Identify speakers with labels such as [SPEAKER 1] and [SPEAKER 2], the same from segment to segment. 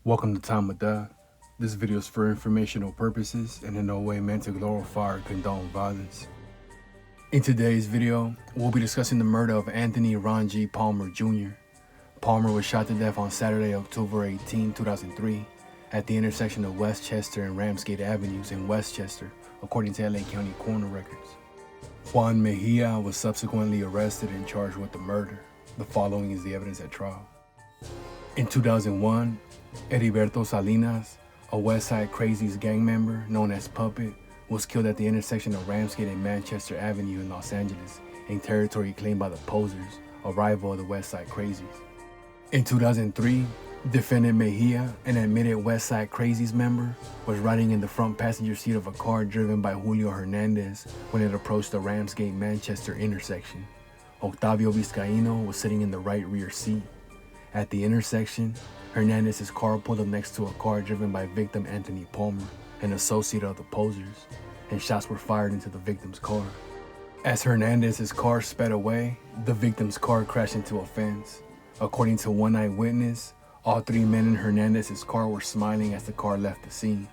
[SPEAKER 1] Welcome to Time of Death. This video is for informational purposes and in no way meant to glorify or condone violence. In today's video, we'll be discussing the murder of Anthony Ron G. Palmer Jr. Palmer was shot to death on Saturday, October 18, 2003, at the intersection of Westchester and Ramsgate Avenues in Westchester, according to LA County coroner records. Juan Mejia was subsequently arrested and charged with the murder. The following is the evidence at trial. In 2001, Heriberto Salinas, a Westside Crazies gang member known as Puppet, was killed at the intersection of Ramsgate and Manchester Avenue in Los Angeles, in territory claimed by the Posers, a rival of the Westside Crazies. In 2003, defendant Mejia, an admitted Westside Crazies member, was riding in the front passenger seat of a car driven by Julio Hernandez when it approached the Ramsgate-Manchester intersection. Octavio Vizcaino was sitting in the right rear seat. At the intersection, Hernandez's car pulled up next to a car driven by victim Anthony Palmer, an associate of the Posers, and shots were fired into the victim's car. As Hernandez's car sped away, the victim's car crashed into a fence. According to one eyewitness, all three men in Hernandez's car were smiling as the car left the scene.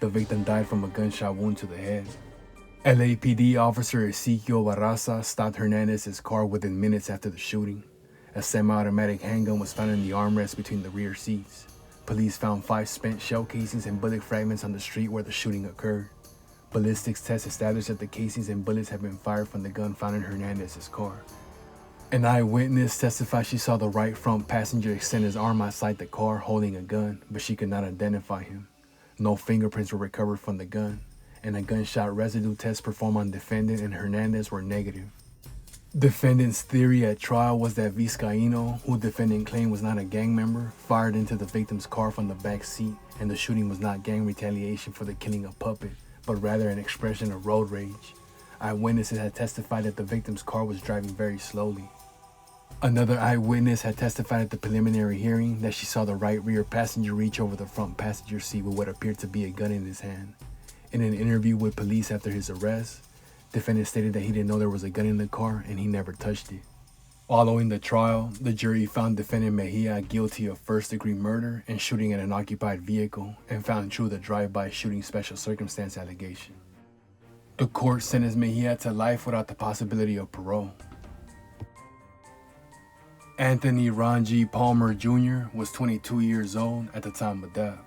[SPEAKER 1] The victim died from a gunshot wound to the head. LAPD officer Ezequiel Barraza stopped Hernandez's car within minutes after the shooting. A semi-automatic handgun was found in the armrest between the rear seats. Police found 5 spent shell casings and bullet fragments on the street where the shooting occurred. Ballistics tests established that the casings and bullets had been fired from the gun found in Hernandez's car. An eyewitness testified she saw the right front passenger extend his arm outside the car holding a gun, but she could not identify him. No fingerprints were recovered from the gun, and a gunshot residue test performed on defendant and Hernandez were negative. Defendant's theory at trial was that Vizcaino, who defendant claimed was not a gang member, fired into the victim's car from the back seat, and the shooting was not gang retaliation for the killing of Puppet, but rather an expression of road rage. Eyewitnesses had testified that the victim's car was driving very slowly. Another eyewitness had testified at the preliminary hearing that she saw the right rear passenger reach over the front passenger seat with what appeared to be a gun in his hand. In an interview with police after his arrest, defendant stated that he didn't know there was a gun in the car and he never touched it. Following the trial, the jury found defendant Mejia guilty of first-degree murder and shooting at an occupied vehicle and found true the drive-by shooting special circumstance allegation. The court sentenced Mejia to life without the possibility of parole. Anthony Ron G. Palmer Jr. was 22 years old at the time of death.